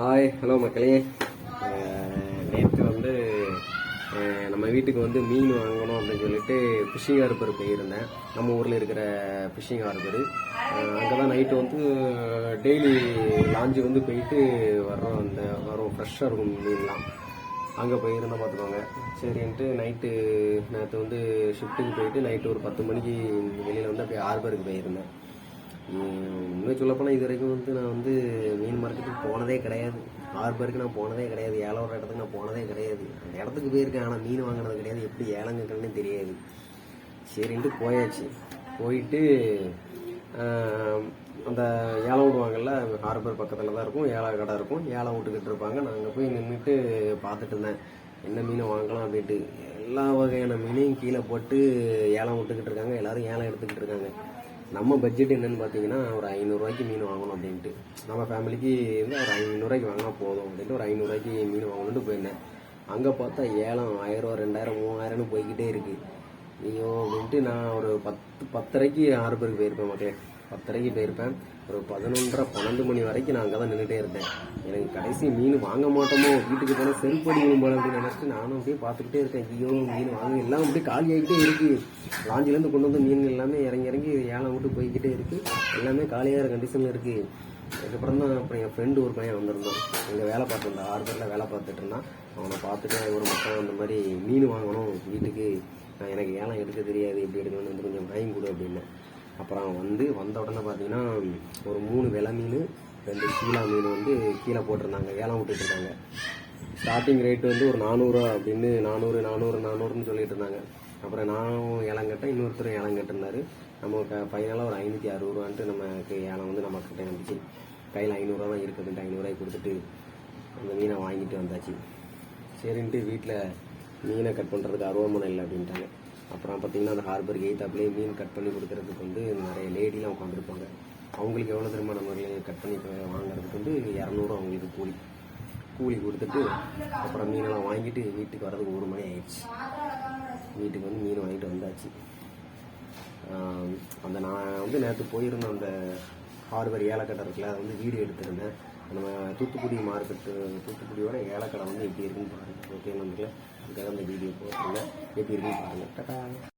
Hi hello மக்களே. நேற்று வந்து நம்ம வீட்டுக்கு வந்து மீன் வாங்கணும் அப்படின்னு சொல்லிட்டு ஃபிஷ்ஷிங் ஹார்பர் போயிருந்தேன். நம்ம ஊரில் இருக்கிற ஃபிஷ்ஷிங் ஹார்பரு. அங்கே தான் நைட்டு வந்து டெய்லி லாஞ்சு வந்து போயிட்டு வரும் ஃப்ரெஷ்ஷாக இருக்கும் மீன்லாம். அங்கே போயிருந்தோம் பார்த்துக்கோங்க. சரின்ட்டு நைட்டு நேற்று வந்து ஷிஃப்ட்டுக்கு போயிட்டு நைட்டு ஒரு 10 மணிக்கு வெளியில் வந்து அப்படியே ஹார்பருக்கு போயிருந்தேன். இன்னும் சொல்லப்போனால் இது வரைக்கும் வந்து நான் வந்து மீன் மார்க்கெட்டுக்கு போனதே கிடையாது. ஹார்பருக்கு நான் போனதே கிடையாது. ஏலம் ஒரு இடத்துக்கு நான் போனதே கிடையாது. அந்த இடத்துக்கு போயிருக்கேன், ஆனால் மீன் வாங்கினது கிடையாது. எப்படி ஏலங்கன்னு தெரியாது. சரின்ட்டு போயாச்சு. போயிட்டு அந்த ஏலம் விடுவாங்கல்ல, ஹார்பர் பக்கத்தில் தான் இருக்கும், ஏல கடை இருக்கும். ஏலம் விட்டுக்கிட்டு இருப்பாங்க. நான் அங்கே போய் நின்றுட்டு பார்த்துட்டு இருந்தேன் என்ன மீனை வாங்கலாம் அப்படின்ட்டு. எல்லா வகையான மீனையும் கீழே போட்டு ஏலம் விட்டுக்கிட்டு இருக்காங்க. எல்லோரும் ஏலம் எடுத்துக்கிட்டு இருக்காங்க. நம்ம பட்ஜெட் என்னன்னு பார்த்தீங்கன்னா ஒரு 500 ரூபாய்க்கு மீன் வாங்கணும் அப்படின்ட்டு. நம்ம ஃபேமிலிக்கு வந்து ஒரு 500 ரூபாய்க்கு வாங்கினா போதும் அப்படின்ட்டு ஒரு 500 ரூபாய்க்கு மீன் வாங்கணுன்ட்டு போயிருந்தேன். அங்கே பார்த்தா ஏலம் 1000, 2000, 3000ன்னு போய்கிட்டே இருக்குது. ஐயோ அப்படின்ட்டு நான் ஒரு 10:30க்கு ஹார்பருக்கு போயிருப்பேன். மக்களே 10:30க்கு போயிருப்பேன். ஒரு 11:30, 12 மணி வரைக்கும் நான் அங்கே தான் நின்றுட்டே இருந்தேன். எனக்கு கடைசி மீன் வாங்க மாட்டோமோ, வீட்டுக்கு போனால் செருப்படிக்கணும் போல அப்படின்னு நினச்சிட்டு நானும் அப்படியே பார்த்துக்கிட்டே இருக்கேன். ஐயோ மீன் வாங்க எல்லாம் அப்படியே காலி ஆகிட்டே இருக்குது. லாஞ்சிலேருந்து கொண்டு வந்த மீன்கள் எல்லாமே இறங்கி ஏலம் விட்டு போய்கிட்டே இருக்குது. எல்லாமே காலியாகிற கண்டிஷனில் இருக்குது. அதுக்கப்புறம் தான் அப்புறம் என் ஃப்ரெண்டு ஒரு பையன் வந்திருந்தோம். அங்கே வேலை பார்த்துருந்தான், ஹார்பரில் வேலை பார்த்துட்டு இருந்தான். அவனை பார்த்துட்டு ஒரு மக்கள் அந்த மாதிரி மீன் வாங்கணும் வீட்டுக்கு, எனக்கு ஏலம் எடுக்க தெரியாது, எப்படி எடுக்கணும்னு வந்து கொஞ்சம் வாங்கி கொடு அப்படின்னு. அப்புறம் வந்த உடனே பார்த்தீங்கன்னா ஒரு 3 வெலை மீன், 2 சீலா மீன் வந்து கீழே போட்டிருந்தாங்க, ஏலம் விட்டுட்ருக்காங்க. ஸ்டார்டிங் ரேட்டு வந்து ஒரு 400 அப்படின்னு 400ன்னு சொல்லிட்டு இருந்தாங்க. அப்புறம் நானும் ஏலம் கட்டேன், இன்னொருத்தரும் ஏலம் கட்டிருந்தாரு. நமக்கு ஃபைனலாக ஒரு 560 ரூபான்ட்டு நமக்கு ஏலம் வந்து நமக்கிட்ட இருந்துச்சு. கையில் 500 ரூபா தான் இருக்குதுன்ட்டு 500 ரூபாய்க்கு கொடுத்துட்டு அந்த மீனை வாங்கிட்டு வந்தாச்சு. சரின்ட்டு வீட்டில் மீனை கட் பண்ணுறதுக்கு அருவாமனை இல்லை அப்படின்ட்டாங்க. அப்புறம் பார்த்தீங்கன்னா அந்த ஹார்பர் எய்த்தாப்லேயே மீன் கட் பண்ணி கொடுக்கறதுக்கு வந்து நிறைய லேடிலாம் உட்காந்துருப்பாங்க. அவங்களுக்கு எவ்வளோ தெரியுமா நம்ம கட் பண்ணி வாங்குறதுக்கு வந்து 200 அவங்களுக்கு கூலி கொடுத்துட்டு அப்புறம் மீனெல்லாம் வாங்கிட்டு வீட்டுக்கு வர்றதுக்கு 1 மணி ஆயிடுச்சு. வீட்டுக்கு வந்து மீன் வாங்கிட்டு வந்தாச்சு. நான் வந்து நேற்று போயிருந்தேன் அந்த ஹார்பர் ஏலக்கடை இருக்குல்ல, அதை வந்து வீடியோ எடுத்திருந்தேன். நம்ம தூத்துக்குடி மார்க்கெட்டு, தூத்துக்குடியோட ஏலக்கடை வந்து எப்படி இருக்குன்னு பாருங்கள். ஓகே, நமக்கு அதுக்காக அந்த வீடியோ போட்டுருங்க. எப்படி இருக்குன்னு பாருங்கள்.